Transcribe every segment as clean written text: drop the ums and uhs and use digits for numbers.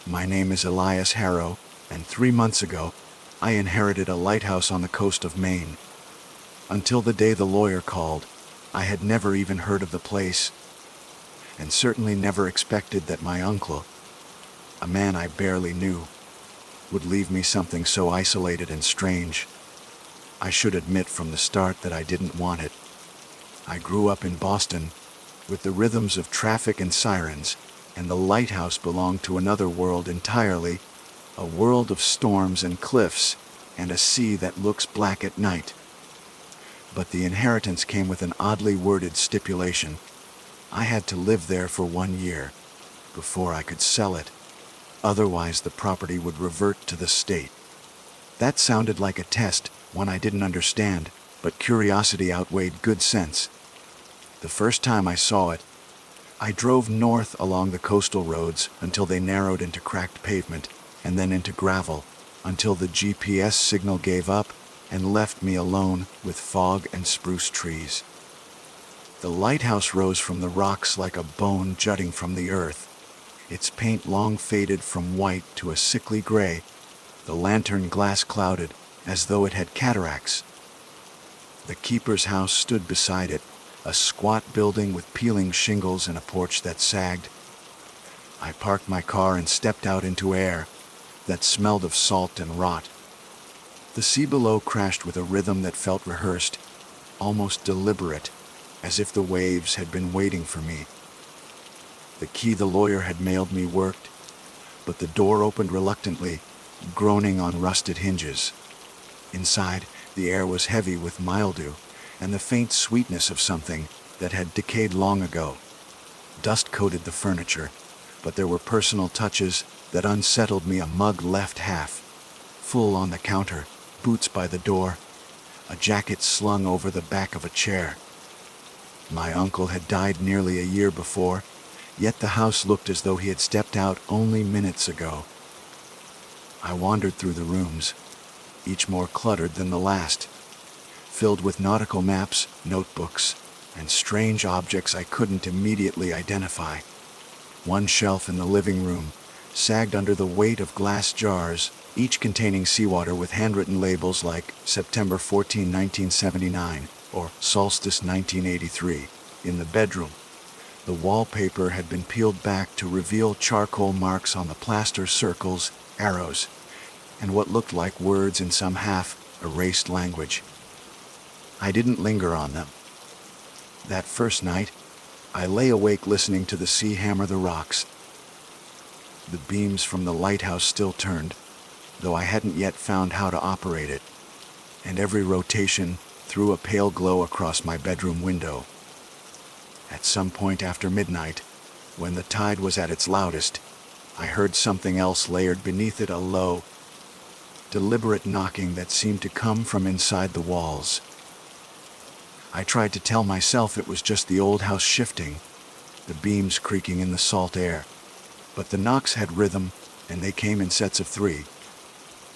My name is Elias Harrow, and 3 months ago, I inherited a lighthouse on the coast of Maine. Until the day the lawyer called, I had never even heard of the place, and certainly never expected that my uncle, a man I barely knew, would leave me something so isolated and strange. I should admit from the start that I didn't want it. I grew up in Boston, with the rhythms of traffic and sirens, and the lighthouse belonged to another world entirely, a world of storms and cliffs, and a sea that looks black at night. But the inheritance came with an oddly worded stipulation. I had to live there for 1 year, before I could sell it. Otherwise, the property would revert to the state. That sounded like a test, one I didn't understand, but curiosity outweighed good sense. The first time I saw it, I drove north along the coastal roads until they narrowed into cracked pavement, and then into gravel, until the GPS signal gave up and left me alone with fog and spruce trees. The lighthouse rose from the rocks like a bone jutting from the earth, its paint long faded from white to a sickly gray, the lantern glass clouded as though it had cataracts. The keeper's house stood beside it, a squat building with peeling shingles and a porch that sagged. I parked my car and stepped out into air that smelled of salt and rot. The sea below crashed with a rhythm that felt rehearsed, almost deliberate, as if the waves had been waiting for me. The key the lawyer had mailed me worked, but the door opened reluctantly, groaning on rusted hinges. Inside, the air was heavy with mildew and the faint sweetness of something that had decayed long ago. Dust coated the furniture, but there were personal touches that unsettled me. A mug left half full on the counter, boots by the door, a jacket slung over the back of a chair. My uncle had died nearly a year before, yet the house looked as though he had stepped out only minutes ago. I wandered through the rooms, each more cluttered than the last, filled with nautical maps, notebooks, and strange objects I couldn't immediately identify. One shelf in the living room sagged under the weight of glass jars, each containing seawater with handwritten labels like September 14, 1979, or Solstice 1983. In the bedroom, the wallpaper had been peeled back to reveal charcoal marks on the plaster, circles, arrows, and what looked like words in some half-erased language. I didn't linger on them. That first night, I lay awake listening to the sea hammer the rocks. The beams from the lighthouse still turned, though I hadn't yet found how to operate it, and every rotation threw a pale glow across my bedroom window. At some point after midnight, when the tide was at its loudest, I heard something else layered beneath it, a low, deliberate knocking that seemed to come from inside the walls. I tried to tell myself it was just the old house shifting, the beams creaking in the salt air, but the knocks had rhythm, and they came in sets of 3.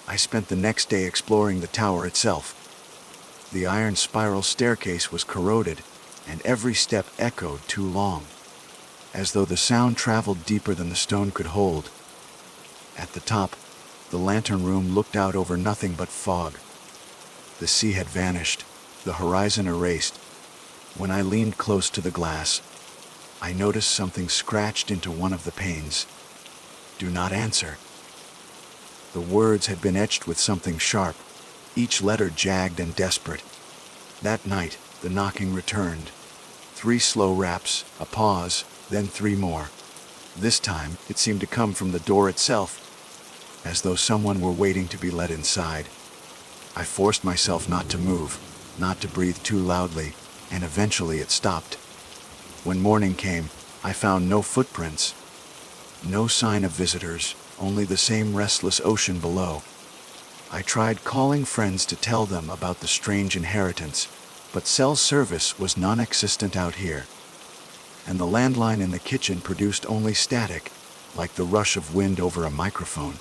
I spent the next day exploring the tower itself. The iron spiral staircase was corroded, and every step echoed too long, as though the sound traveled deeper than the stone could hold. At the top, the lantern room looked out over nothing but fog. The sea had vanished, the horizon erased. When I leaned close to the glass, I noticed something scratched into one of the panes. "Do not answer." The words had been etched with something sharp, each letter jagged and desperate. That night, the knocking returned. 3 slow raps, a pause, then 3 more. This time, it seemed to come from the door itself, as though someone were waiting to be let inside. I forced myself not to move, not to breathe too loudly, and eventually it stopped. When morning came, I found no footprints, no sign of visitors, only the same restless ocean below. I tried calling friends to tell them about the strange inheritance, but cell service was non-existent out here, and the landline in the kitchen produced only static, like the rush of wind over a microphone.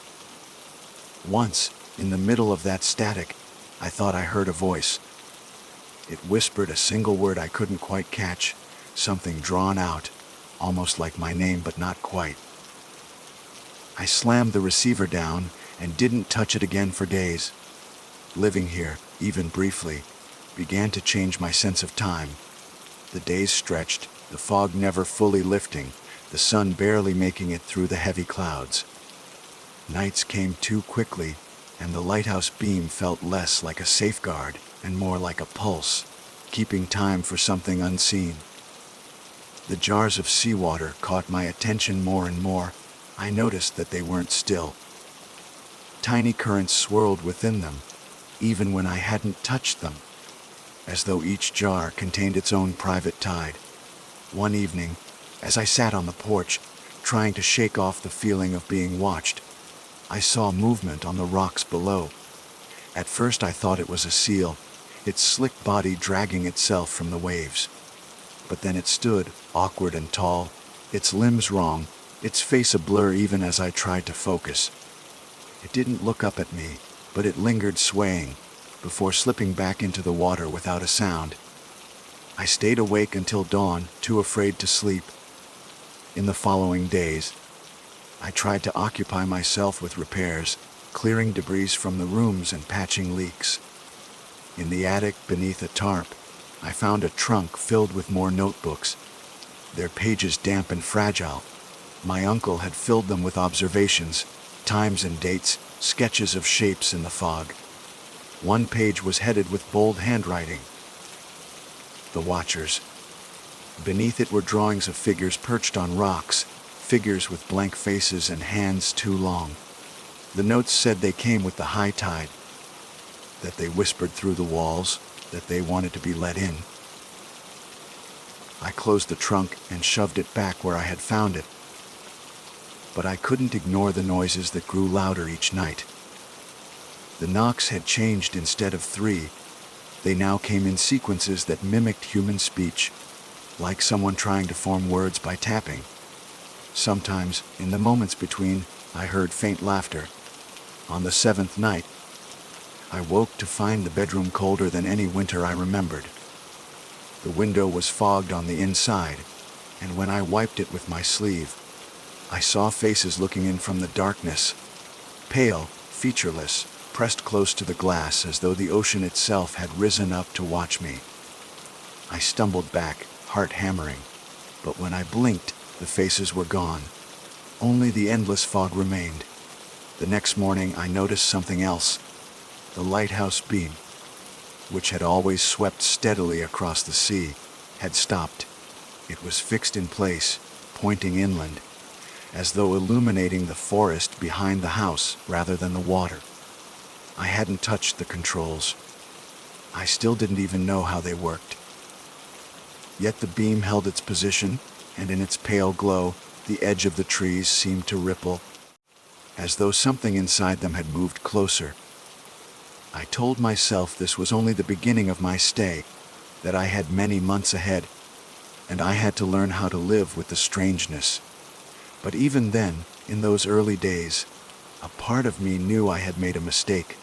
Once, in the middle of that static, I thought I heard a voice. It whispered a single word I couldn't quite catch, something drawn out, almost like my name but not quite. I slammed the receiver down and didn't touch it again for days. Living here, even briefly, began to change my sense of time. The days stretched, the fog never fully lifting, the sun barely making it through the heavy clouds. Nights came too quickly, and the lighthouse beam felt less like a safeguard and more like a pulse, keeping time for something unseen. The jars of seawater caught my attention more and more. I noticed that they weren't still. Tiny currents swirled within them, even when I hadn't touched them, as though each jar contained its own private tide. One evening, as I sat on the porch, trying to shake off the feeling of being watched, I saw movement on the rocks below. At first I thought it was a seal, its slick body dragging itself from the waves. But then it stood, awkward and tall, its limbs wrong, its face a blur even as I tried to focus. It didn't look up at me, but it lingered swaying, before slipping back into the water without a sound. I stayed awake until dawn, too afraid to sleep. In the following days, I tried to occupy myself with repairs, clearing debris from the rooms and patching leaks. In the attic, beneath a tarp, I found a trunk filled with more notebooks, their pages damp and fragile. My uncle had filled them with observations, times and dates, sketches of shapes in the fog. One page was headed with bold handwriting. The Watchers. Beneath it were drawings of figures perched on rocks, figures with blank faces and hands too long. The notes said they came with the high tide, that they whispered through the walls, that they wanted to be let in. I closed the trunk and shoved it back where I had found it. But I couldn't ignore the noises that grew louder each night. The knocks had changed. Instead of 3, they now came in sequences that mimicked human speech, like someone trying to form words by tapping. Sometimes, in the moments between, I heard faint laughter. On the 7th night, I woke to find the bedroom colder than any winter I remembered. The window was fogged on the inside, and when I wiped it with my sleeve, I saw faces looking in from the darkness, pale, featureless, pressed close to the glass as though the ocean itself had risen up to watch me. I stumbled back, heart hammering, but when I blinked, the faces were gone. Only the endless fog remained. The next morning I noticed something else. The lighthouse beam, which had always swept steadily across the sea, had stopped. It was fixed in place, pointing inland, as though illuminating the forest behind the house rather than the water. I hadn't touched the controls. I still didn't even know how they worked. Yet the beam held its position, and in its pale glow, the edge of the trees seemed to ripple, as though something inside them had moved closer. I told myself this was only the beginning of my stay, that I had many months ahead, and I had to learn how to live with the strangeness. But even then, in those early days, a part of me knew I had made a mistake.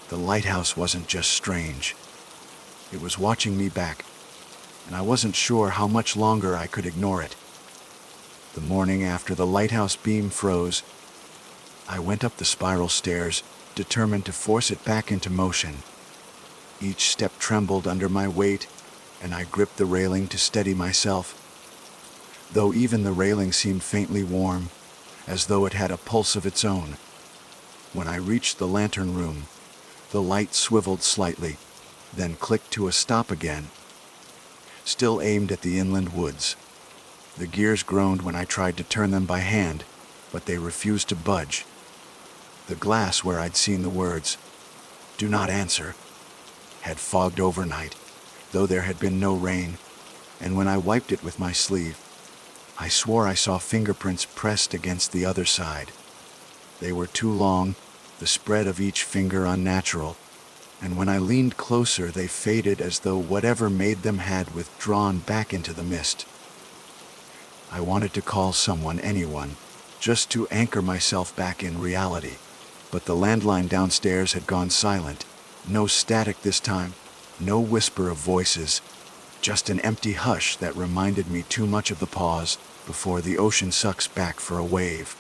The lighthouse wasn't just strange. It was watching me back, and I wasn't sure how much longer I could ignore it. The morning after the lighthouse beam froze, I went up the spiral stairs, determined to force it back into motion. Each step trembled under my weight, and I gripped the railing to steady myself. Though even the railing seemed faintly warm, as though it had a pulse of its own. When I reached the lantern room, the light swiveled slightly, then clicked to a stop again, still aimed at the inland woods. The gears groaned when I tried to turn them by hand, but they refused to budge. The glass where I'd seen the words, "Do not answer," had fogged overnight, though there had been no rain, and when I wiped it with my sleeve, I swore I saw fingerprints pressed against the other side. They were too long, the spread of each finger unnatural, and when I leaned closer they faded as though whatever made them had withdrawn back into the mist. I wanted to call someone, anyone, just to anchor myself back in reality, but the landline downstairs had gone silent. No static this time, no whisper of voices, just an empty hush that reminded me too much of the pause before the ocean sucks back for a wave.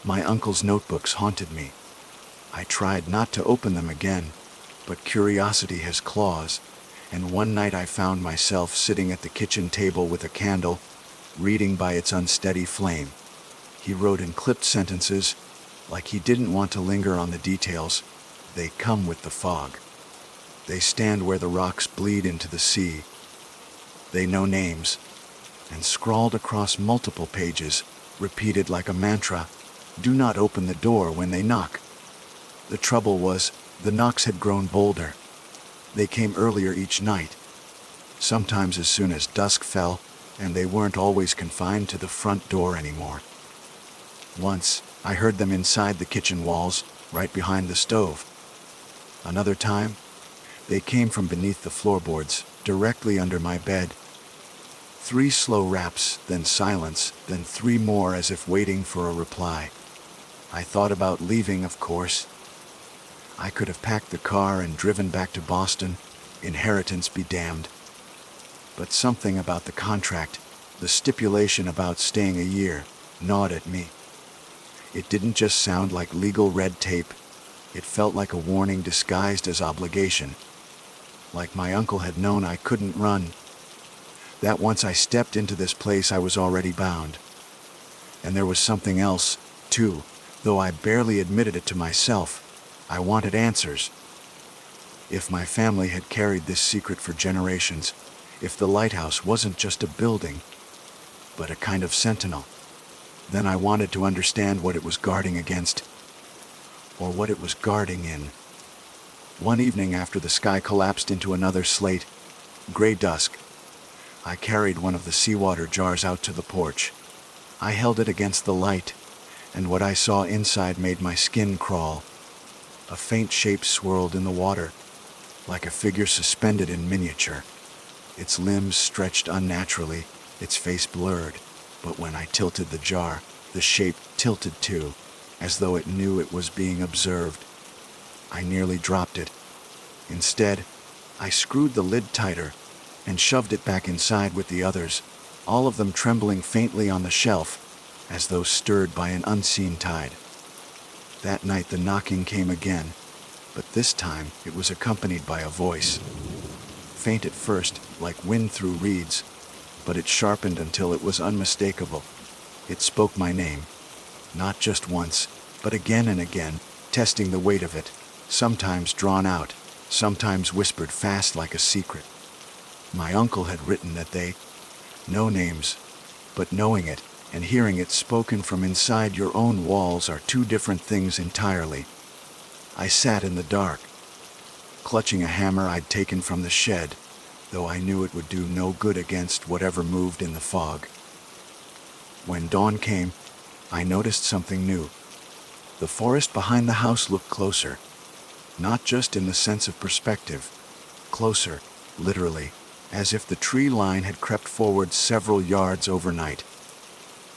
My uncle's notebooks haunted me. I tried not to open them again, but curiosity has claws, and one night I found myself sitting at the kitchen table with a candle, reading by its unsteady flame. He wrote in clipped sentences, like he didn't want to linger on the details. They come with the fog. They stand where the rocks bleed into the sea. They know names, and scrawled across multiple pages, repeated like a mantra, do not open the door when they knock. The trouble was, the knocks had grown bolder. They came earlier each night, sometimes as soon as dusk fell, and they weren't always confined to the front door anymore. Once, I heard them inside the kitchen walls, right behind the stove. Another time, they came from beneath the floorboards, directly under my bed. 3 slow raps, then silence, then 3 more as if waiting for a reply. I thought about leaving, of course. I could have packed the car and driven back to Boston, inheritance be damned. But something about the contract, the stipulation about staying a year, gnawed at me. It didn't just sound like legal red tape, it felt like a warning disguised as obligation. Like my uncle had known I couldn't run. That once I stepped into this place I was already bound. And there was something else, too, though I barely admitted it to myself. I wanted answers. If my family had carried this secret for generations, if the lighthouse wasn't just a building, but a kind of sentinel, then I wanted to understand what it was guarding against, or what it was guarding in. One evening after the sky collapsed into another slate, gray dusk, I carried one of the seawater jars out to the porch. I held it against the light, and what I saw inside made my skin crawl. A faint shape swirled in the water, like a figure suspended in miniature. Its limbs stretched unnaturally, its face blurred, but when I tilted the jar, the shape tilted too, as though it knew it was being observed. I nearly dropped it. Instead, I screwed the lid tighter and shoved it back inside with the others, all of them trembling faintly on the shelf, as though stirred by an unseen tide. That night the knocking came again, but this time it was accompanied by a voice. Faint at first, like wind through reeds, but it sharpened until it was unmistakable. It spoke my name, not just once, but again and again, testing the weight of it, sometimes drawn out, sometimes whispered fast like a secret. My uncle had written that no names, but knowing it and hearing it spoken from inside your own walls are 2 different things entirely. I sat in the dark, clutching a hammer I'd taken from the shed, though I knew it would do no good against whatever moved in the fog. When dawn came, I noticed something new. The forest behind the house looked closer, not just in the sense of perspective, closer, literally, as if the tree line had crept forward several yards overnight.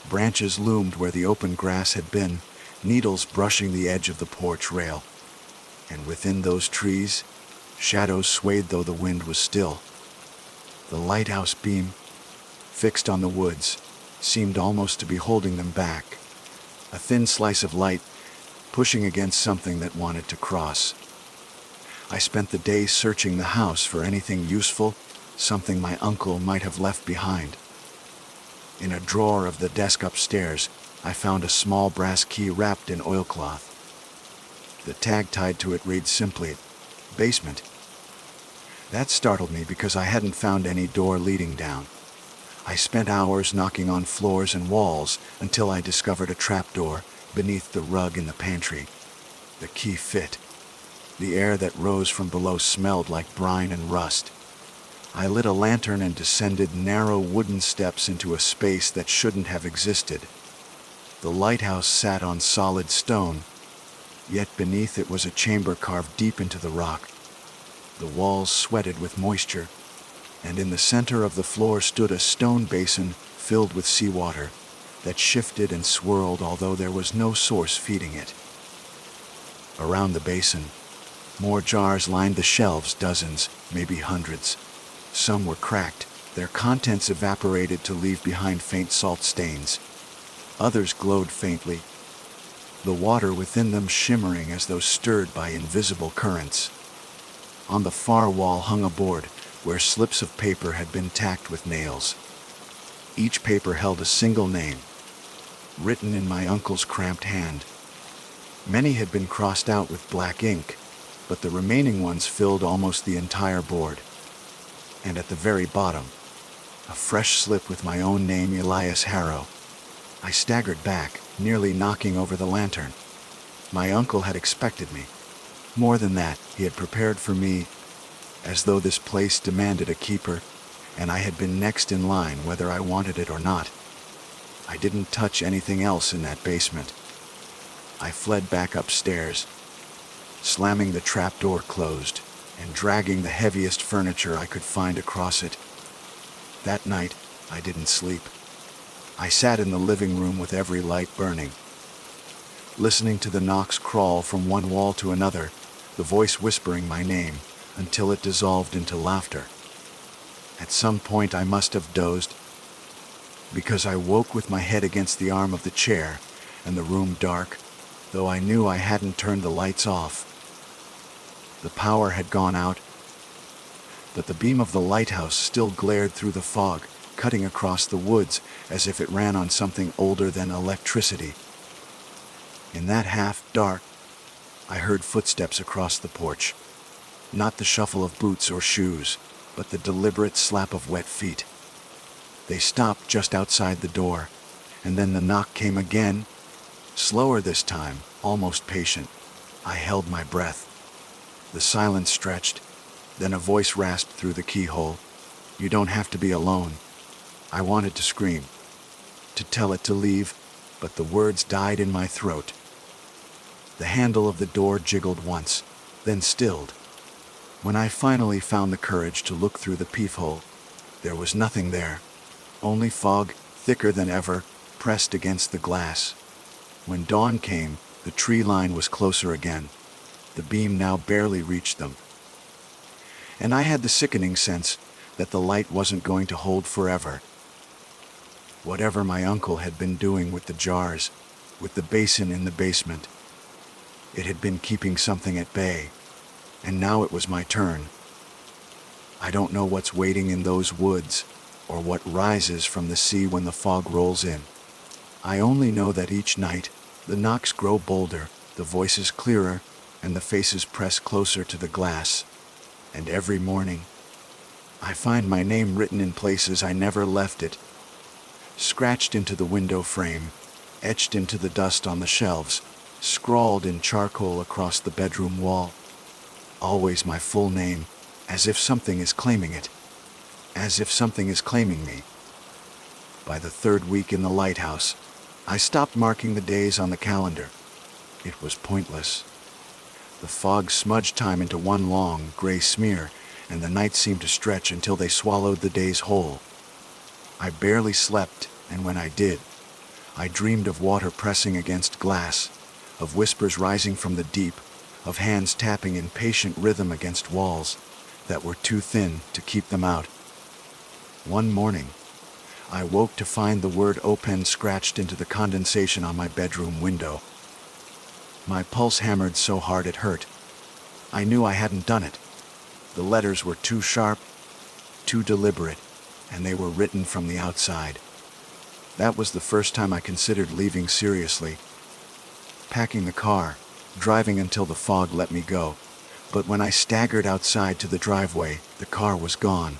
Branches loomed where the open grass had been, needles brushing the edge of the porch rail. And within those trees, shadows swayed though the wind was still. The lighthouse beam, fixed on the woods, seemed almost to be holding them back. A thin slice of light, pushing against something that wanted to cross. I spent the day searching the house for anything useful, something my uncle might have left behind. In a drawer of the desk upstairs, I found a small brass key wrapped in oilcloth. The tag tied to it read simply, "Basement." That startled me because I hadn't found any door leading down. I spent hours knocking on floors and walls until I discovered a trapdoor beneath the rug in the pantry. The key fit. The air that rose from below smelled like brine and rust. I lit a lantern and descended narrow wooden steps into a space that shouldn't have existed. The lighthouse sat on solid stone, yet beneath it was a chamber carved deep into the rock. The walls sweated with moisture, and in the center of the floor stood a stone basin filled with seawater that shifted and swirled although there was no source feeding it. Around the basin, more jars lined the shelves, dozens, maybe hundreds. Some were cracked, their contents evaporated to leave behind faint salt stains. Others glowed faintly, the water within them shimmering as though stirred by invisible currents. On the far wall hung a board where slips of paper had been tacked with nails. Each paper held a single name, written in my uncle's cramped hand. Many had been crossed out with black ink, but the remaining ones filled almost the entire board. And at the very bottom, a fresh slip with my own name, Elias Harrow. I staggered back, nearly knocking over the lantern. My uncle had expected me. More than that, he had prepared for me, as though this place demanded a keeper, and I had been next in line whether I wanted it or not. I didn't touch anything else in that basement. I fled back upstairs, slamming the trapdoor closed and dragging the heaviest furniture I could find across it. That night, I didn't sleep. I sat in the living room with every light burning, listening to the knocks crawl from one wall to another, the voice whispering my name until it dissolved into laughter. At some point I must have dozed, because I woke with my head against the arm of the chair and the room dark, though I knew I hadn't turned the lights off. The power had gone out, but the beam of the lighthouse still glared through the fog, cutting across the woods as if it ran on something older than electricity. In that half-dark, I heard footsteps across the porch. Not the shuffle of boots or shoes, but the deliberate slap of wet feet. They stopped just outside the door, and then the knock came again, slower this time, almost patient. I held my breath. The silence stretched, then a voice rasped through the keyhole. "You don't have to be alone." I wanted to scream, to tell it to leave, but the words died in my throat. The handle of the door jiggled once, then stilled. When I finally found the courage to look through the peephole, there was nothing there, only fog, thicker than ever, pressed against the glass. When dawn came, the tree line was closer again. The beam now barely reached them. And I had the sickening sense that the light wasn't going to hold forever. Whatever my uncle had been doing with the jars, with the basin in the basement, it had been keeping something at bay, and now it was my turn. I don't know what's waiting in those woods, or what rises from the sea when the fog rolls in. I only know that each night, the knocks grow bolder, the voices clearer, and the faces press closer to the glass. And every morning, I find my name written in places I never left it, scratched into the window frame, etched into the dust on the shelves, scrawled in charcoal across the bedroom wall. Always my full name, as if something is claiming it, as if something is claiming me. By the third week in the lighthouse, I stopped marking the days on the calendar. It was pointless. The fog smudged time into one long, gray smear, and the nights seemed to stretch until they swallowed the days whole. I barely slept, and when I did, I dreamed of water pressing against glass, of whispers rising from the deep, of hands tapping in patient rhythm against walls that were too thin to keep them out. One morning, I woke to find the word "open" scratched into the condensation on my bedroom window. My pulse hammered so hard it hurt. I knew I hadn't done it. The letters were too sharp, too deliberate, and they were written from the outside. That was the first time I considered leaving seriously. Packing the car, driving until the fog let me go. But when I staggered outside to the driveway, the car was gone.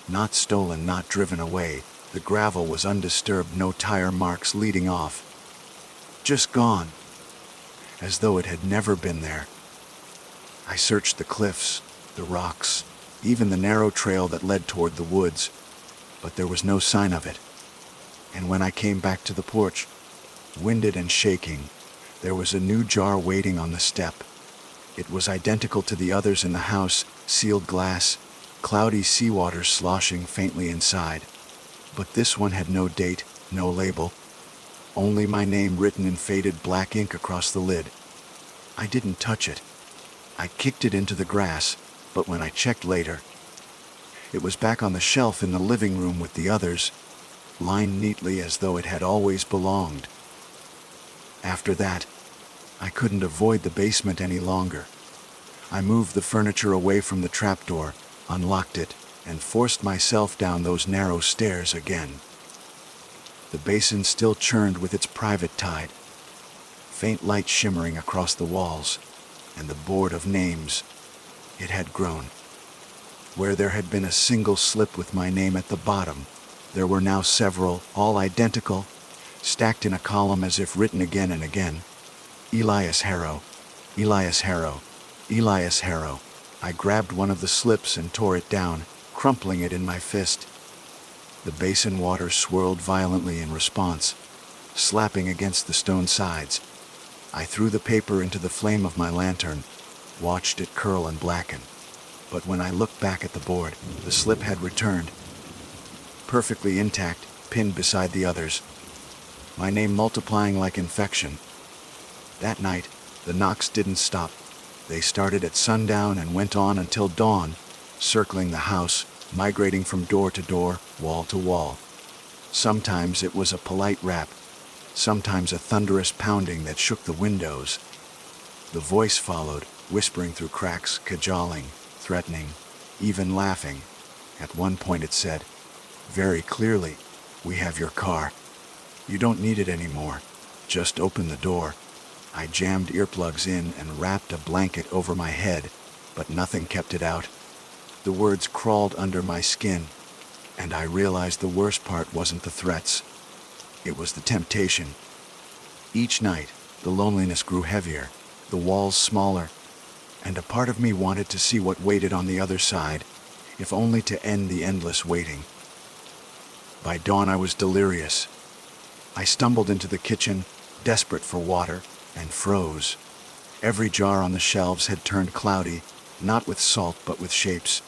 Not stolen, not driven away. The gravel was undisturbed, no tire marks leading off. Just gone, as though it had never been there. I searched the cliffs, the rocks, even the narrow trail that led toward the woods, but there was no sign of it. And when I came back to the porch, winded and shaking, there was a new jar waiting on the step. It was identical to the others in the house, sealed glass, cloudy seawater sloshing faintly inside. But this one had no date, no label, only my name written in faded black ink across the lid. I didn't touch it. I kicked it into the grass, but when I checked later, it was back on the shelf in the living room with the others, lined neatly as though it had always belonged. After that, I couldn't avoid the basement any longer. I moved the furniture away from the trapdoor, unlocked it, and forced myself down those narrow stairs again. The basin still churned with its private tide, faint light shimmering across the walls, and the board of names. It had grown. Where there had been a single slip with my name at the bottom, there were now several, all identical, stacked in a column as if written again and again. Elias Harrow, Elias Harrow, Elias Harrow. I grabbed one of the slips and tore it down, crumpling it in my fist. The basin water swirled violently in response, slapping against the stone sides. I threw the paper into the flame of my lantern, watched it curl and blacken. But when I looked back at the board, the slip had returned, perfectly intact, pinned beside the others. My name multiplying like infection. That night, the knocks didn't stop. They started at sundown and went on until dawn, circling the house, migrating from door to door, wall to wall. Sometimes it was a polite rap, sometimes a thunderous pounding that shook the windows. The voice followed, whispering through cracks, cajoling, threatening, even laughing. At one point it said, very clearly, "We have your car. You don't need it anymore. Just open the door." I jammed earplugs in and wrapped a blanket over my head, but nothing kept it out. The words crawled under my skin, and I realized the worst part wasn't the threats. It was the temptation. Each night, the loneliness grew heavier, the walls smaller, and a part of me wanted to see what waited on the other side, if only to end the endless waiting. By dawn I was delirious. I stumbled into the kitchen, desperate for water, and froze. Every jar on the shelves had turned cloudy, not with salt but with shapes.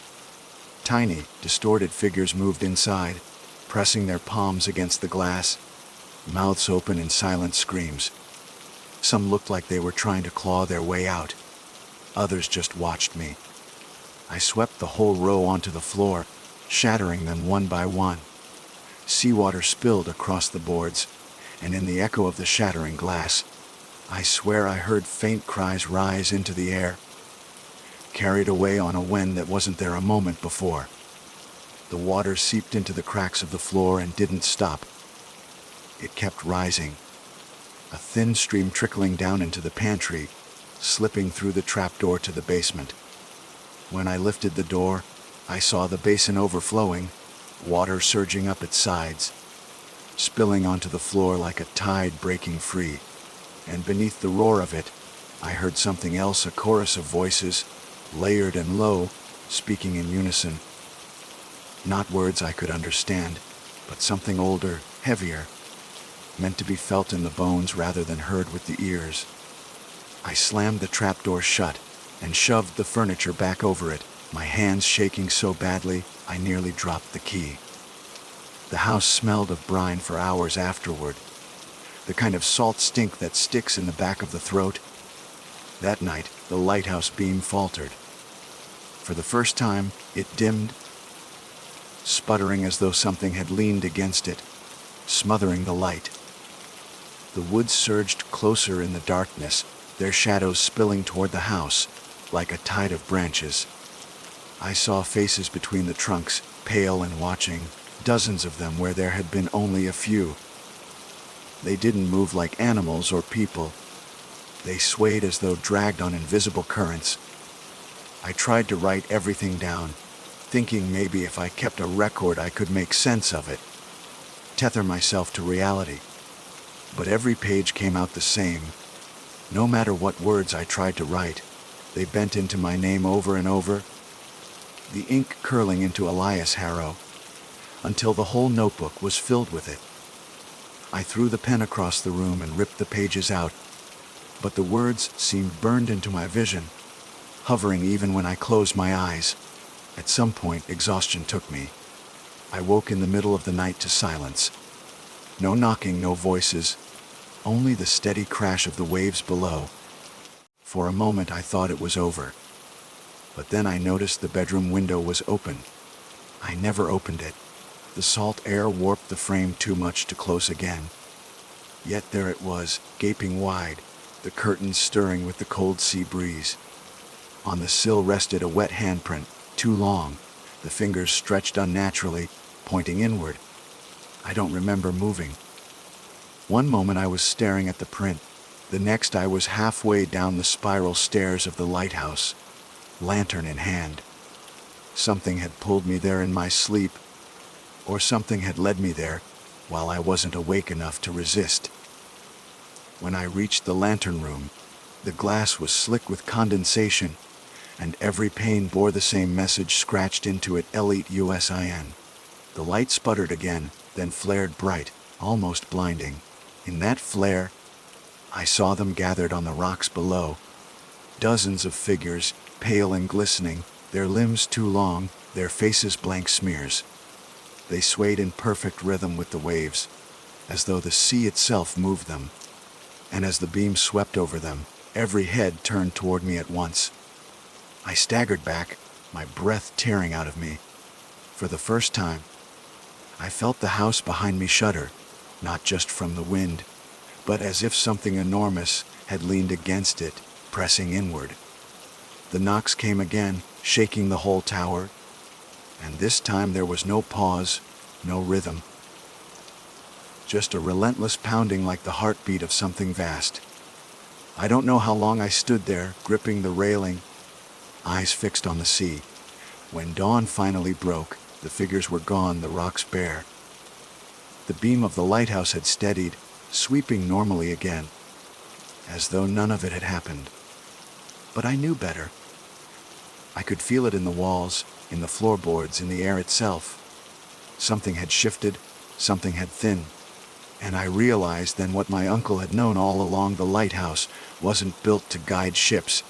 Tiny, distorted figures moved inside, pressing their palms against the glass, mouths open in silent screams. Some looked like they were trying to claw their way out. Others just watched me. I swept the whole row onto the floor, shattering them one by one. Seawater spilled across the boards, and in the echo of the shattering glass, I swear I heard faint cries rise into the air, carried away on a wind that wasn't there a moment before. The water seeped into the cracks of the floor and didn't stop. It kept rising, a thin stream trickling down into the pantry, slipping through the trapdoor to the basement. When I lifted the door, I saw the basin overflowing, water surging up its sides, spilling onto the floor like a tide breaking free. And beneath the roar of it, I heard something else, a chorus of voices, layered and low, speaking in unison. Not words I could understand, but something older, heavier, meant to be felt in the bones rather than heard with the ears. I slammed the trapdoor shut and shoved the furniture back over it, my hands shaking so badly I nearly dropped the key. The house smelled of brine for hours afterward, the kind of salt stink that sticks in the back of the throat. That night, the lighthouse beam faltered. For the first time, it dimmed, sputtering as though something had leaned against it, smothering the light. The woods surged closer in the darkness, their shadows spilling toward the house, like a tide of branches. I saw faces between the trunks, pale and watching, dozens of them where there had been only a few. They didn't move like animals or people. They swayed as though dragged on invisible currents. I tried to write everything down, thinking maybe if I kept a record I could make sense of it, tether myself to reality. But every page came out the same. No matter what words I tried to write, they bent into my name over and over, the ink curling into Elias Harrow, until the whole notebook was filled with it. I threw the pen across the room and ripped the pages out, but the words seemed burned into my vision, hovering even when I closed my eyes. At some point, exhaustion took me. I woke in the middle of the night to silence. No knocking, no voices, only the steady crash of the waves below. For a moment I thought it was over, but then I noticed the bedroom window was open. I never opened it. The salt air warped the frame too much to close again. Yet there it was, gaping wide, the curtains stirring with the cold sea breeze. On the sill rested a wet handprint, too long, the fingers stretched unnaturally, pointing inward. I don't remember moving. One moment I was staring at the print. The next I was halfway down the spiral stairs of the lighthouse, lantern in hand. Something had pulled me there in my sleep, or something had led me there while I wasn't awake enough to resist. When I reached the lantern room, the glass was slick with condensation, and every pane bore the same message scratched into it, LETUSIN. The light sputtered again, then flared bright, almost blinding. In that flare, I saw them gathered on the rocks below. Dozens of figures, pale and glistening, their limbs too long, their faces blank smears. They swayed in perfect rhythm with the waves, as though the sea itself moved them. And as the beam swept over them, every head turned toward me at once. I staggered back, my breath tearing out of me. For the first time, I felt the house behind me shudder, not just from the wind, but as if something enormous had leaned against it, pressing inward. The knocks came again, shaking the whole tower, and this time there was no pause, no rhythm. Just a relentless pounding like the heartbeat of something vast. I don't know how long I stood there, gripping the railing, eyes fixed on the sea. When dawn finally broke, the figures were gone, the rocks bare. The beam of the lighthouse had steadied, sweeping normally again, as though none of it had happened. But I knew better. I could feel it in the walls, in the floorboards, in the air itself. Something had shifted, something had thinned, and I realized then what my uncle had known all along: the lighthouse wasn't built to guide ships.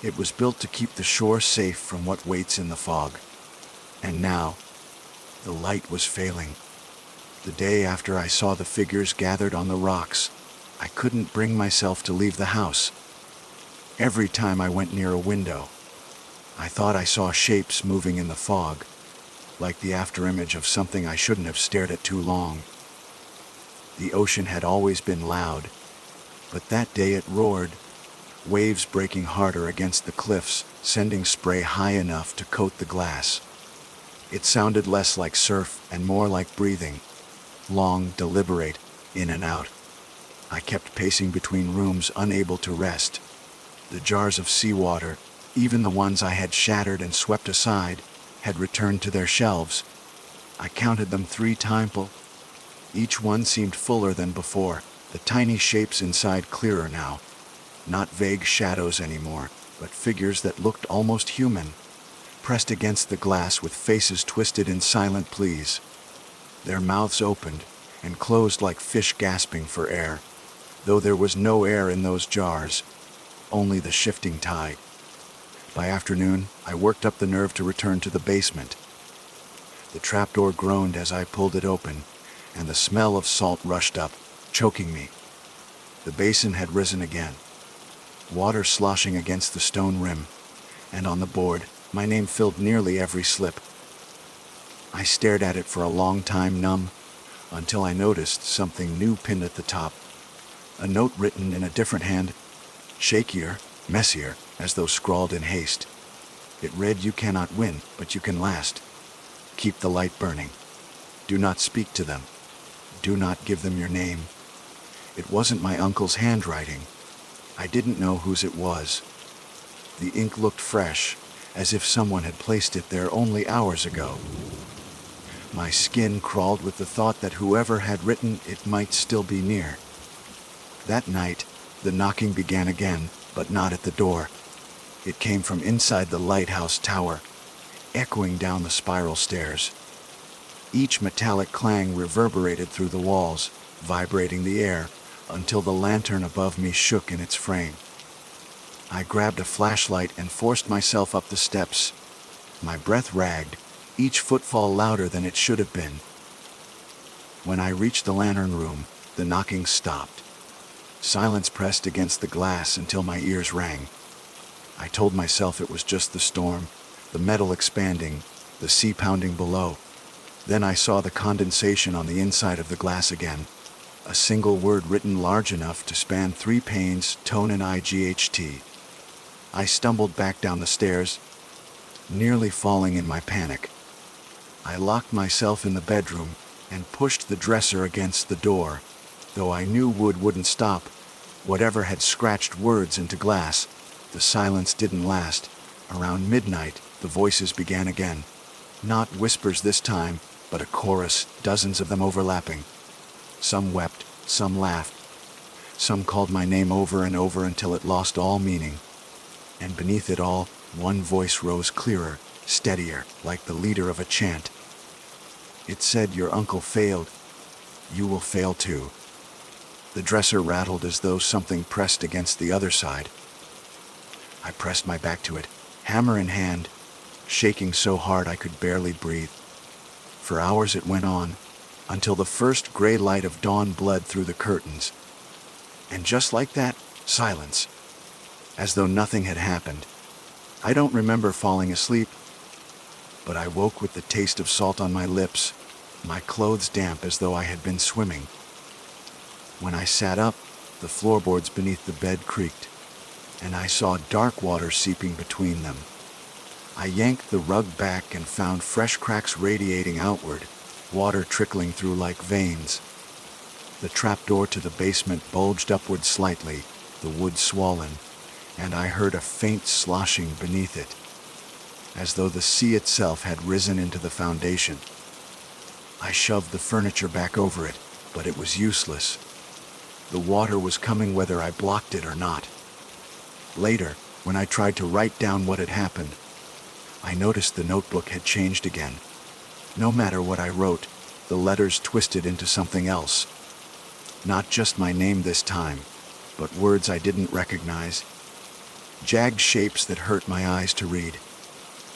It was built to keep the shore safe from what waits in the fog. And now, the light was failing. The day after I saw the figures gathered on the rocks, I couldn't bring myself to leave the house. Every time I went near a window, I thought I saw shapes moving in the fog, like the afterimage of something I shouldn't have stared at too long. The ocean had always been loud, but that day it roared, waves breaking harder against the cliffs, sending spray high enough to coat the glass. It sounded less like surf and more like breathing, long, deliberate, in and out. I kept pacing between rooms, unable to rest. The jars of seawater, even the ones I had shattered and swept aside, had returned to their shelves. I counted them 3 times. Each one seemed fuller than before, the tiny shapes inside clearer now. Not vague shadows anymore, but figures that looked almost human, pressed against the glass with faces twisted in silent pleas. Their mouths opened and closed like fish gasping for air, though there was no air in those jars, only the shifting tide. By afternoon, I worked up the nerve to return to the basement. The trapdoor groaned as I pulled it open, and the smell of salt rushed up, choking me. The basin had risen again, water sloshing against the stone rim, and on the board, my name filled nearly every slip. I stared at it for a long time, numb, until I noticed something new pinned at the top. A note written in a different hand, shakier, messier, as though scrawled in haste. It read, "You cannot win, but you can last. Keep the light burning. Do not speak to them. Do not give them your name." It wasn't my uncle's handwriting. I didn't know whose it was. The ink looked fresh, as if someone had placed it there only hours ago. My skin crawled with the thought that whoever had written it might still be near. That night, the knocking began again, but not at the door. It came from inside the lighthouse tower, echoing down the spiral stairs. Each metallic clang reverberated through the walls, vibrating the air, until the lantern above me shook in its frame. I grabbed a flashlight and forced myself up the steps. My breath ragged, each footfall louder than it should have been. When I reached the lantern room, the knocking stopped. Silence pressed against the glass until my ears rang. I told myself it was just the storm, the metal expanding, the sea pounding below. Then I saw the condensation on the inside of the glass again. A single word written large enough to span 3 panes, tone and IGHT. I stumbled back down the stairs, nearly falling in my panic. I locked myself in the bedroom and pushed the dresser against the door, though I knew wood wouldn't stop. Whatever had scratched words into glass, the silence didn't last. Around midnight, the voices began again. Not whispers this time, but a chorus, dozens of them overlapping. Some wept, some laughed. Some called my name over and over until it lost all meaning. And beneath it all, one voice rose clearer, steadier, like the leader of a chant. It said, "Your uncle failed. You will fail too." The dresser rattled as though something pressed against the other side. I pressed my back to it, hammer in hand, shaking so hard I could barely breathe. For hours it went on, until the first gray light of dawn bled through the curtains. And just like that, silence, as though nothing had happened. I don't remember falling asleep, but I woke with the taste of salt on my lips, my clothes damp as though I had been swimming. When I sat up, the floorboards beneath the bed creaked, and I saw dark water seeping between them. I yanked the rug back and found fresh cracks radiating outward, water trickling through like veins. The trapdoor to the basement bulged upward slightly, the wood swollen, and I heard a faint sloshing beneath it, as though the sea itself had risen into the foundation. I shoved the furniture back over it, but it was useless. The water was coming whether I blocked it or not. Later, when I tried to write down what had happened, I noticed the notebook had changed again. No matter what I wrote, the letters twisted into something else. Not just my name this time, but words I didn't recognize. Jagged shapes that hurt my eyes to read.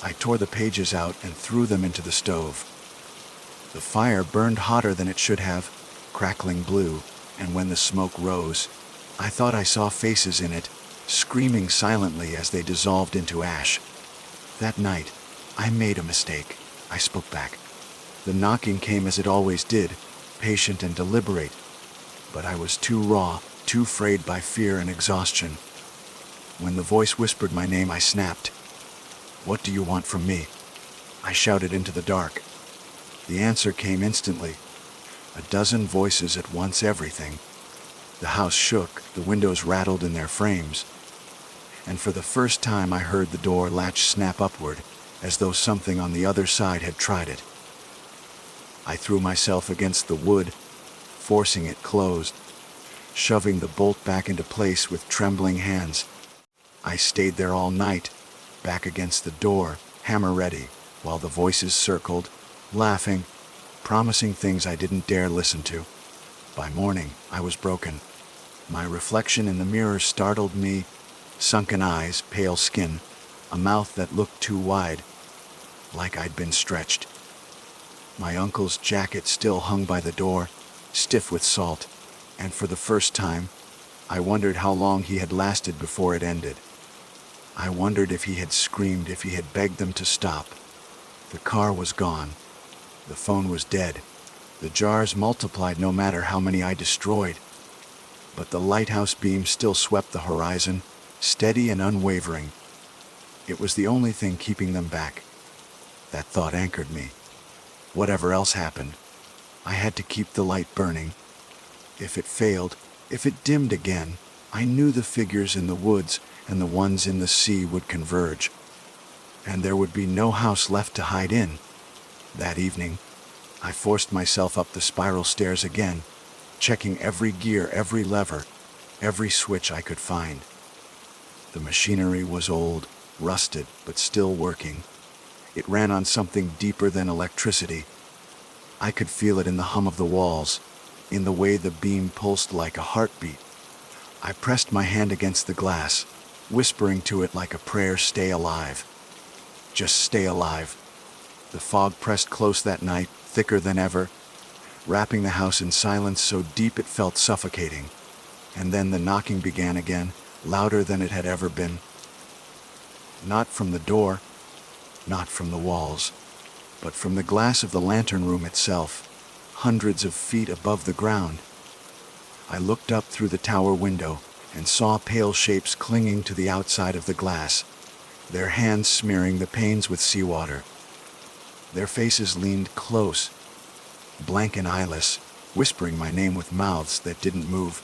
I tore the pages out and threw them into the stove. The fire burned hotter than it should have, crackling blue, and when the smoke rose, I thought I saw faces in it, screaming silently as they dissolved into ash. That night, I made a mistake. I spoke back. The knocking came as it always did, patient and deliberate, but I was too raw, too frayed by fear and exhaustion. When the voice whispered my name, I snapped. "What do you want from me?" I shouted into the dark. The answer came instantly. A dozen voices at once, everything. The house shook, the windows rattled in their frames, and for the first time I heard the door latch snap upward, as though something on the other side had tried it. I threw myself against the wood, forcing it closed, shoving the bolt back into place with trembling hands. I stayed there all night, back against the door, hammer ready, while the voices circled, laughing, promising things I didn't dare listen to. By morning, I was broken. My reflection in the mirror startled me, sunken eyes, pale skin, a mouth that looked too wide, like I'd been stretched. My uncle's jacket still hung by the door, stiff with salt, and for the first time, I wondered how long he had lasted before it ended. I wondered if he had screamed, if he had begged them to stop. The car was gone. The phone was dead. The jars multiplied no matter how many I destroyed. But the lighthouse beam still swept the horizon, steady and unwavering. It was the only thing keeping them back. That thought anchored me. Whatever else happened, I had to keep the light burning. If it failed, if it dimmed again, I knew the figures in the woods and the ones in the sea would converge, and there would be no house left to hide in. That evening, I forced myself up the spiral stairs again, checking every gear, every lever, every switch I could find. The machinery was old, rusted, but still working. It ran on something deeper than electricity. I could feel it in the hum of the walls, in the way the beam pulsed like a heartbeat. I pressed my hand against the glass, whispering to it like a prayer, "Stay alive. Just stay alive." The fog pressed close that night, thicker than ever, wrapping the house in silence so deep it felt suffocating. And then the knocking began again, louder than it had ever been. Not from the door, not from the walls, but from the glass of the lantern room itself, hundreds of feet above the ground. I looked up through the tower window and saw pale shapes clinging to the outside of the glass, their hands smearing the panes with seawater. Their faces leaned close, blank and eyeless, whispering my name with mouths that didn't move.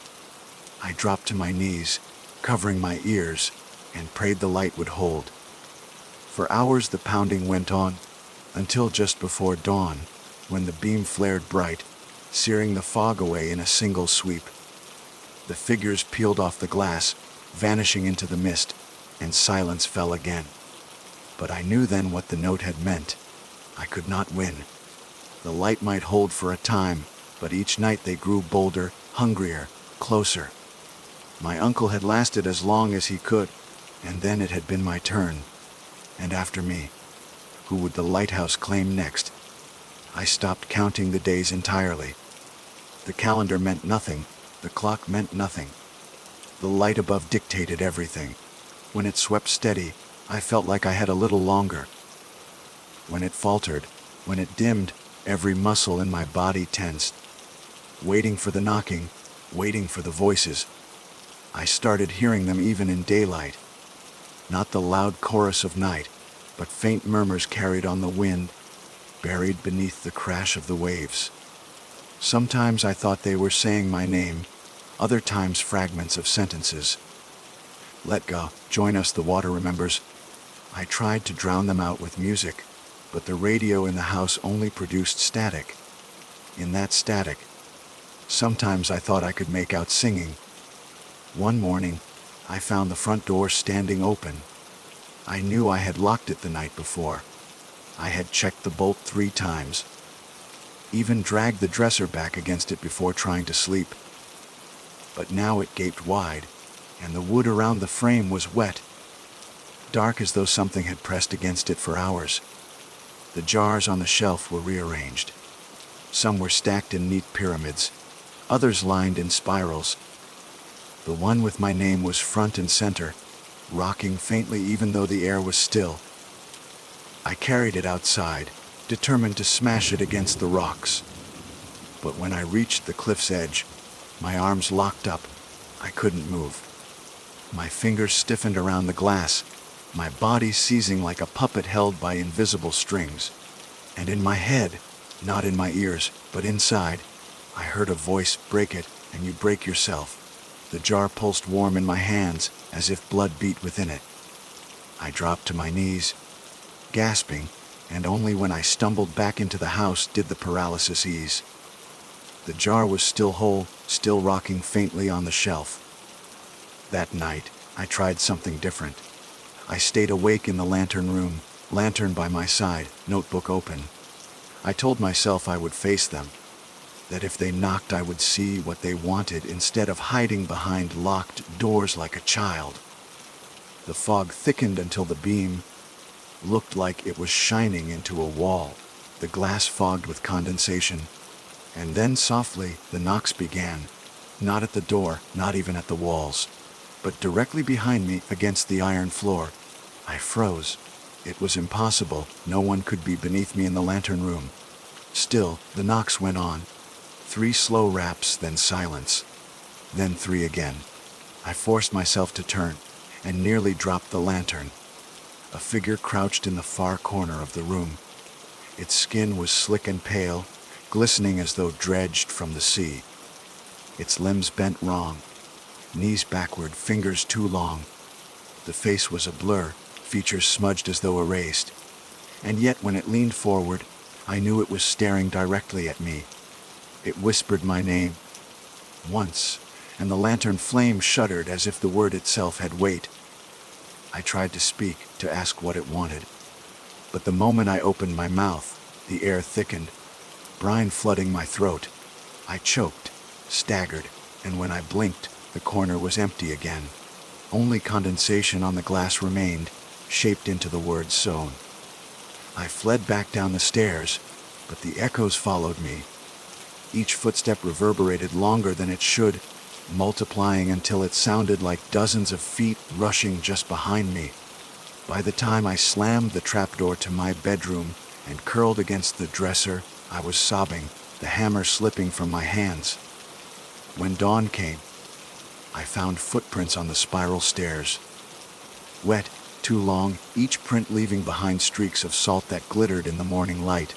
I dropped to my knees, covering my ears, and prayed the light would hold. For hours the pounding went on, until just before dawn, when the beam flared bright, searing the fog away in a single sweep. The figures peeled off the glass, vanishing into the mist, and silence fell again. But I knew then what the note had meant. I could not win. The light might hold for a time, but each night they grew bolder, hungrier, closer. My uncle had lasted as long as he could, and then it had been my turn. And after me, who would the lighthouse claim next? I stopped counting the days entirely. The calendar meant nothing. The clock meant nothing. The light above dictated everything. When it swept steady, I felt like I had a little longer. When it faltered, when it dimmed, every muscle in my body tensed. Waiting for the knocking, waiting for the voices. I started hearing them even in daylight. Not the loud chorus of night, but faint murmurs carried on the wind, buried beneath the crash of the waves. Sometimes I thought they were saying my name, other times fragments of sentences. Let go, join us, the water remembers. I tried to drown them out with music, but the radio in the house only produced static. In that static, sometimes I thought I could make out singing. One morning, I found the front door standing open. I knew I had locked it the night before. I had checked the bolt 3 times. Even dragged the dresser back against it before trying to sleep. But now it gaped wide, and the wood around the frame was wet, dark as though something had pressed against it for hours. The jars on the shelf were rearranged. Some were stacked in neat pyramids, others lined in spirals. The one with my name was front and center, rocking faintly even though the air was still. I carried it outside, determined to smash it against the rocks. But when I reached the cliff's edge, my arms locked up. I couldn't move. My fingers stiffened around the glass, my body seizing like a puppet held by invisible strings. And in my head, not in my ears, but inside, I heard a voice, break it, and you break yourself. The jar pulsed warm in my hands, as if blood beat within it. I dropped to my knees, gasping, and only when I stumbled back into the house did the paralysis ease. The jar was still whole, still rocking faintly on the shelf. That night, I tried something different. I stayed awake in the lantern room, lantern by my side, notebook open. I told myself I would face them, that if they knocked I would see what they wanted instead of hiding behind locked doors like a child. The fog thickened until the beam looked like it was shining into a wall, the glass fogged with condensation. And then softly the knocks began, not at the door, not even at the walls, but directly behind me against the iron floor. I froze. It was impossible. No one could be beneath me in the lantern room. Still, the knocks went on. 3 slow raps, then silence. Then 3 again. I forced myself to turn, and nearly dropped the lantern. A figure crouched in the far corner of the room. Its skin was slick and pale, glistening as though dredged from the sea. Its limbs bent wrong, knees backward, fingers too long. The face was a blur, features smudged as though erased. And yet when it leaned forward, I knew it was staring directly at me. It whispered my name. Once, and the lantern flame shuddered as if the word itself had weight. I tried to speak, to ask what it wanted. But the moment I opened my mouth, the air thickened, brine flooding my throat. I choked, staggered, and when I blinked, the corner was empty again. Only condensation on the glass remained, shaped into the words sewn. I fled back down the stairs, but the echoes followed me. Each footstep reverberated longer than it should, multiplying until it sounded like dozens of feet rushing just behind me. By the time I slammed the trapdoor to my bedroom and curled against the dresser, I was sobbing, the hammer slipping from my hands. When dawn came, I found footprints on the spiral stairs. Wet, too long, each print leaving behind streaks of salt that glittered in the morning light.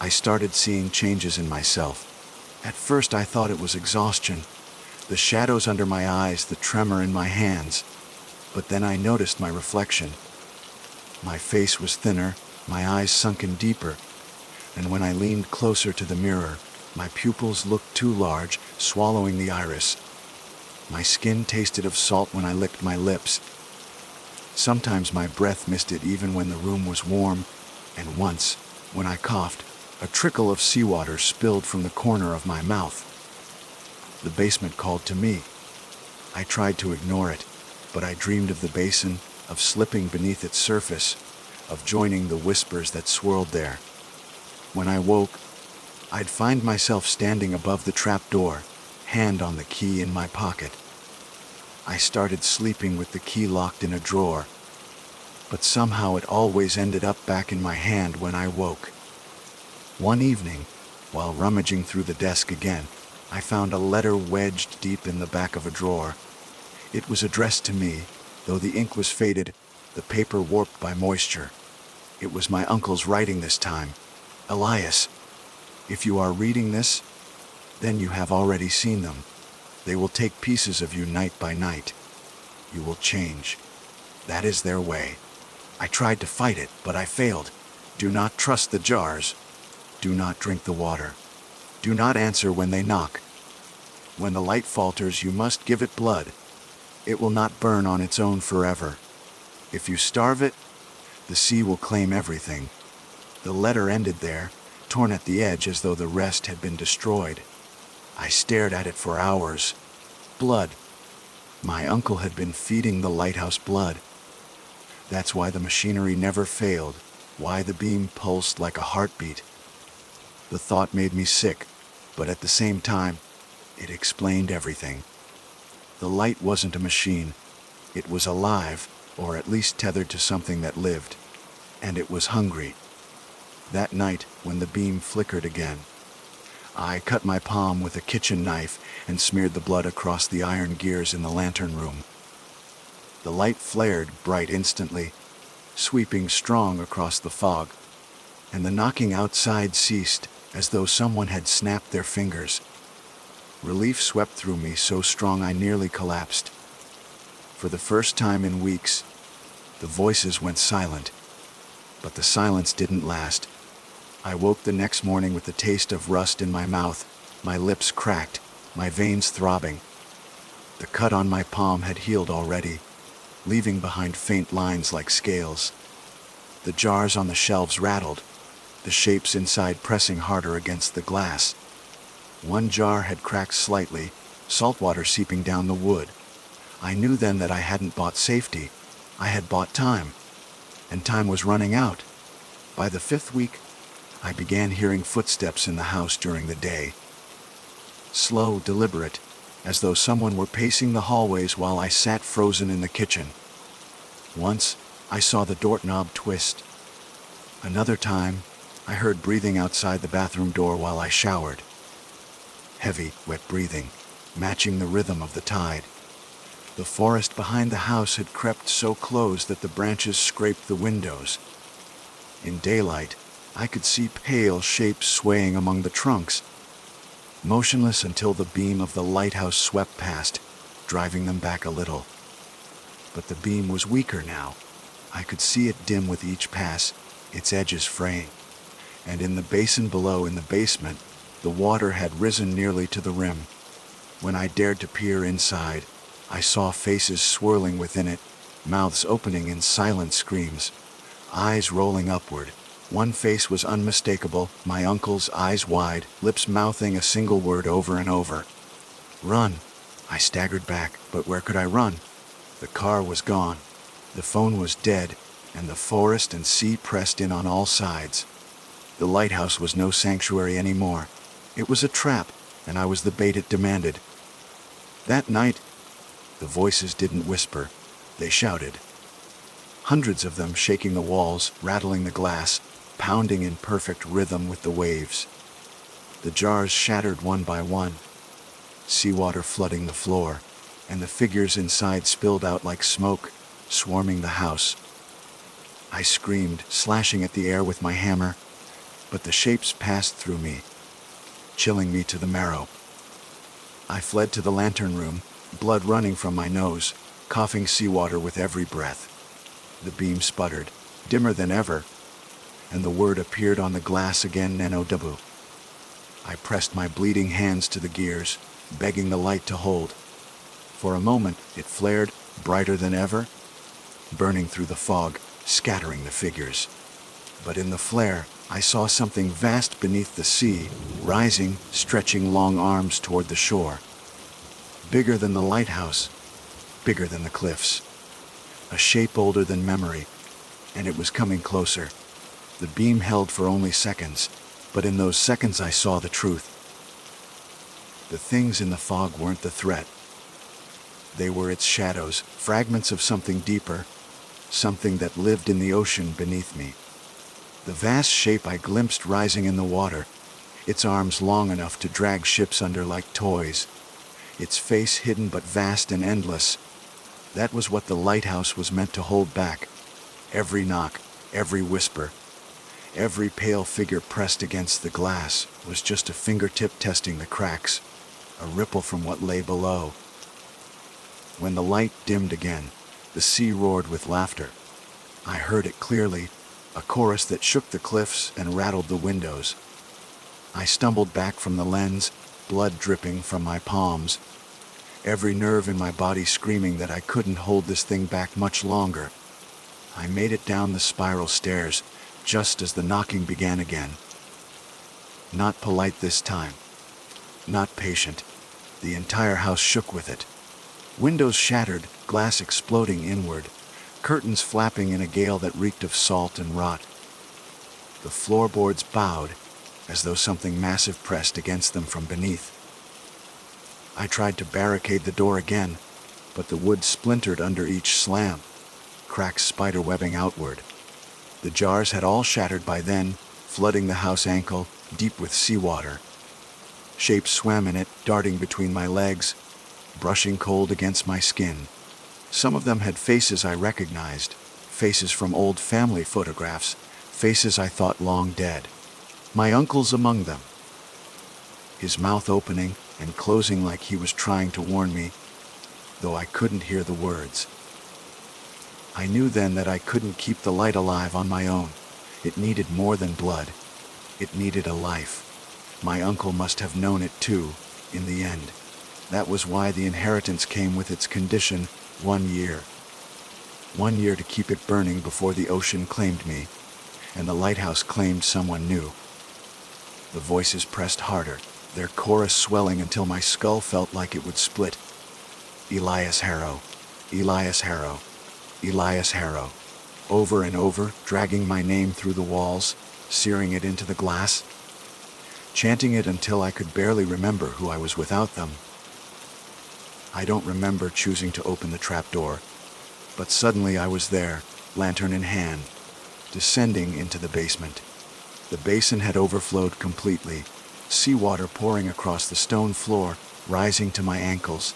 I started seeing changes in myself. At first I thought it was exhaustion, the shadows under my eyes, the tremor in my hands. But then I noticed my reflection. My face was thinner, my eyes sunken deeper, and when I leaned closer to the mirror, my pupils looked too large, swallowing the iris. My skin tasted of salt when I licked my lips. Sometimes my breath missed it even when the room was warm, and once, when I coughed, a trickle of seawater spilled from the corner of my mouth. The basement called to me. I tried to ignore it, but I dreamed of the basin, of slipping beneath its surface, of joining the whispers that swirled there. When I woke, I'd find myself standing above the trap door, hand on the key in my pocket. I started sleeping with the key locked in a drawer, but somehow it always ended up back in my hand when I woke. One evening, while rummaging through the desk again, I found a letter wedged deep in the back of a drawer. It was addressed to me, though the ink was faded, the paper warped by moisture. It was my uncle's writing this time. Elias, if you are reading this, then you have already seen them. They will take pieces of you night by night. You will change. That is their way. I tried to fight it, but I failed. Do not trust the jars. Do not drink the water. Do not answer when they knock. When the light falters, you must give it blood. It will not burn on its own forever. If you starve it, the sea will claim everything. The letter ended there, torn at the edge as though the rest had been destroyed. I stared at it for hours. Blood. My uncle had been feeding the lighthouse blood. That's why the machinery never failed, why the beam pulsed like a heartbeat. The thought made me sick, but at the same time, it explained everything. The light wasn't a machine. It was alive, or at least tethered to something that lived. And it was hungry. That night, when the beam flickered again, I cut my palm with a kitchen knife and smeared the blood across the iron gears in the lantern room. The light flared bright instantly, sweeping strong across the fog, and the knocking outside ceased as though someone had snapped their fingers. Relief swept through me so strong I nearly collapsed. For the first time in weeks, the voices went silent, but the silence didn't last. I woke the next morning with the taste of rust in my mouth, my lips cracked, my veins throbbing. The cut on my palm had healed already, leaving behind faint lines like scales. The jars on the shelves rattled, the shapes inside pressing harder against the glass. One jar had cracked slightly, salt water seeping down the wood. I knew then that I hadn't bought safety. I had bought time, and time was running out. By the 5th week, I began hearing footsteps in the house during the day. Slow, deliberate, as though someone were pacing the hallways while I sat frozen in the kitchen. Once, I saw the doorknob twist. Another time, I heard breathing outside the bathroom door while I showered. Heavy, wet breathing, matching the rhythm of the tide. The forest behind the house had crept so close that the branches scraped the windows. In daylight, I could see pale shapes swaying among the trunks, motionless until the beam of the lighthouse swept past, driving them back a little. But the beam was weaker now. I could see it dim with each pass, its edges fraying. And in the basin below in the basement, the water had risen nearly to the rim. When I dared to peer inside, I saw faces swirling within it, mouths opening in silent screams, eyes rolling upward. One face was unmistakable, my uncle's, eyes wide, lips mouthing a single word over and over. Run! I staggered back, but where could I run? The car was gone. The phone was dead, and the forest and sea pressed in on all sides. The lighthouse was no sanctuary anymore. It was a trap, and I was the bait it demanded. That night, the voices didn't whisper, they shouted. Hundreds of them shaking the walls, rattling the glass, pounding in perfect rhythm with the waves. The jars shattered one by one. seawater flooding the floor, and the figures inside spilled out like smoke, swarming the house. I screamed, slashing at the air with my hammer, but the shapes passed through me, chilling me to the marrow. I fled to the lantern room, blood running from my nose, coughing seawater with every breath. The beam sputtered, dimmer than ever, and the word appeared on the glass again, Nanodabu. I pressed my bleeding hands to the gears, begging the light to hold. For a moment, it flared, brighter than ever, burning through the fog, scattering the figures. But in the flare, I saw something vast beneath the sea, rising, stretching long arms toward the shore. Bigger than the lighthouse, bigger than the cliffs. A shape older than memory, and it was coming closer. The beam held for only seconds, but in those seconds I saw the truth. The things in the fog weren't the threat. They were its shadows, fragments of something deeper, something that lived in the ocean beneath me. The vast shape I glimpsed rising in the water, its arms long enough to drag ships under like toys, its face hidden but vast and endless. That was what the lighthouse was meant to hold back. Every knock, every whisper, every pale figure pressed against the glass was just a fingertip testing the cracks, a ripple from what lay below. When the light dimmed again, the sea roared with laughter. I heard it clearly, a chorus that shook the cliffs and rattled the windows. I stumbled back from the lens, blood dripping from my palms, every nerve in my body screaming that I couldn't hold this thing back much longer. I made it down the spiral stairs, just as the knocking began again. Not polite this time. Not patient. The entire house shook with it. Windows shattered, glass exploding inward, curtains flapping in a gale that reeked of salt and rot. The floorboards bowed, as though something massive pressed against them from beneath. I tried to barricade the door again, but the wood splintered under each slam, cracks spiderwebbing outward. The jars had all shattered by then, flooding the house ankle, deep with seawater. Shapes swam in it, darting between my legs, brushing cold against my skin. Some of them had faces I recognized, faces from old family photographs, faces I thought long dead. My uncle's among them, his mouth opening and closing like he was trying to warn me, though I couldn't hear the words. I knew then that I couldn't keep the light alive on my own. It needed more than blood. It needed a life. My uncle must have known it too, in the end. That was why the inheritance came with its condition, 1 year. 1 year to keep it burning before the ocean claimed me, and the lighthouse claimed someone new. The voices pressed harder, their chorus swelling until my skull felt like it would split. Elias Harrow, Elias Harrow, Elias Harrow. Over and over, dragging my name through the walls, searing it into the glass, chanting it until I could barely remember who I was without them. I don't remember choosing to open the trapdoor, but suddenly I was there, lantern in hand, descending into the basement. The basin had overflowed completely, seawater pouring across the stone floor, rising to my ankles.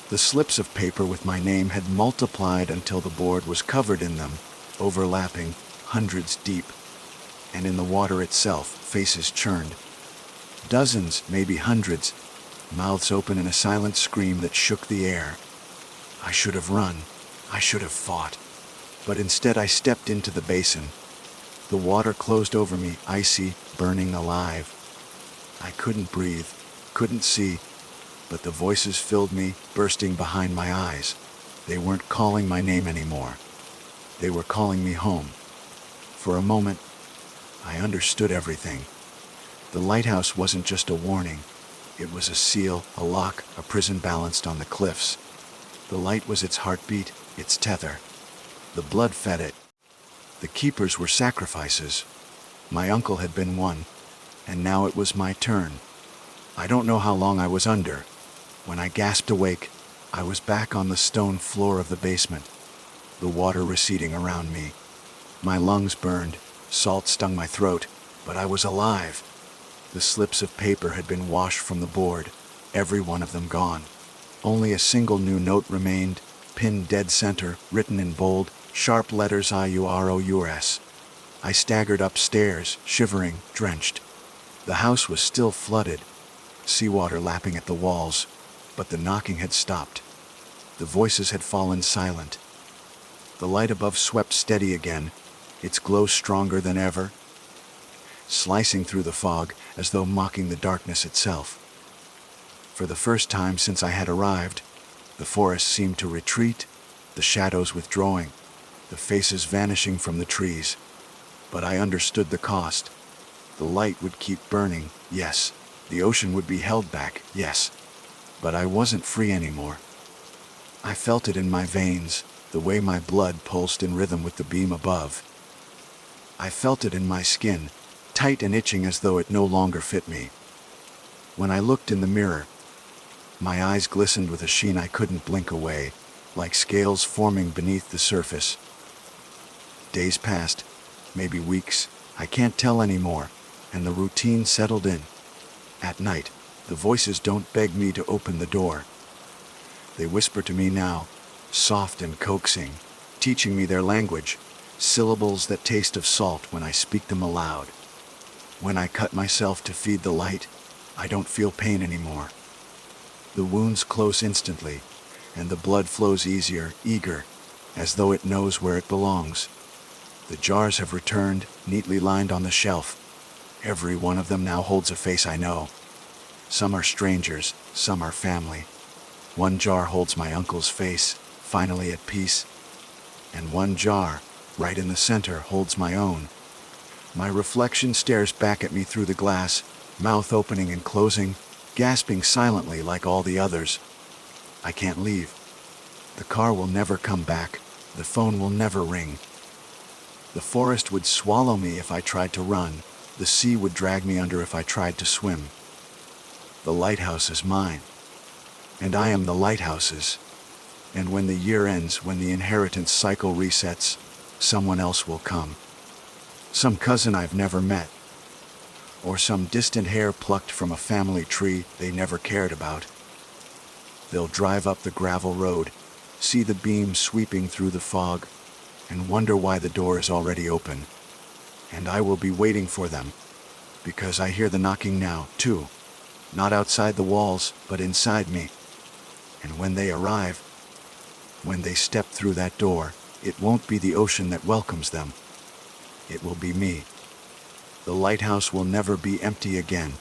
The slips of paper with my name had multiplied until the board was covered in them, overlapping, hundreds deep. And in the water itself, faces churned. Dozens, maybe hundreds, mouths open in a silent scream that shook the air. I should have run. I should have fought. But instead I stepped into the basin. The water closed over me, icy, burning alive. I couldn't breathe, couldn't see, but the voices filled me, bursting behind my eyes. They weren't calling my name anymore. They were calling me home. For a moment, I understood everything. The lighthouse wasn't just a warning. It was a seal, a lock, a prison balanced on the cliffs. The light was its heartbeat, its tether. The blood fed it. The keepers were sacrifices. My uncle had been one, and now it was my turn. I don't know how long I was under. When I gasped awake, I was back on the stone floor of the basement, the water receding around me. My lungs burned, salt stung my throat, but I was alive. The slips of paper had been washed from the board. Every one of them gone. Only a single new note remained, pinned dead center, written in bold, sharp letters IUROURS. I staggered upstairs, shivering, drenched. The house was still flooded, seawater lapping at the walls, but the knocking had stopped. The voices had fallen silent. The light above swept steady again, its glow stronger than ever, slicing through the fog as though mocking the darkness itself. For the first time since I had arrived, the forest seemed to retreat, the shadows withdrawing, the faces vanishing from the trees. But I understood the cost. The light would keep burning, yes. The ocean would be held back, yes. But I wasn't free anymore. I felt it in my veins, the way my blood pulsed in rhythm with the beam above. I felt it in my skin, tight and itching as though it no longer fit me. When I looked in the mirror, my eyes glistened with a sheen I couldn't blink away, like scales forming beneath the surface. Days passed, maybe weeks, I can't tell anymore, and the routine settled in. At night, the voices don't beg me to open the door. They whisper to me now, soft and coaxing, teaching me their language, syllables that taste of salt when I speak them aloud. When I cut myself to feed the light, I don't feel pain anymore. The wounds close instantly, and the blood flows easier, eager, as though it knows where it belongs. The jars have returned, neatly lined on the shelf. Every one of them now holds a face I know. Some are strangers, some are family. One jar holds my uncle's face, finally at peace. And one jar, right in the center, holds my own. My reflection stares back at me through the glass, mouth opening and closing, gasping silently like all the others. I can't leave. The car will never come back. The phone will never ring. The forest would swallow me if I tried to run. The sea would drag me under if I tried to swim. The lighthouse is mine. And I am the lighthouse's. And when the year ends, when the inheritance cycle resets, someone else will come. Some cousin I've never met. Or some distant hair plucked from a family tree they never cared about. They'll drive up the gravel road, see the beam sweeping through the fog, and wonder why the door is already open. And I will be waiting for them, because I hear the knocking now, too. Not outside the walls, but inside me. And when they arrive, when they step through that door, it won't be the ocean that welcomes them. It will be me. The lighthouse will never be empty again.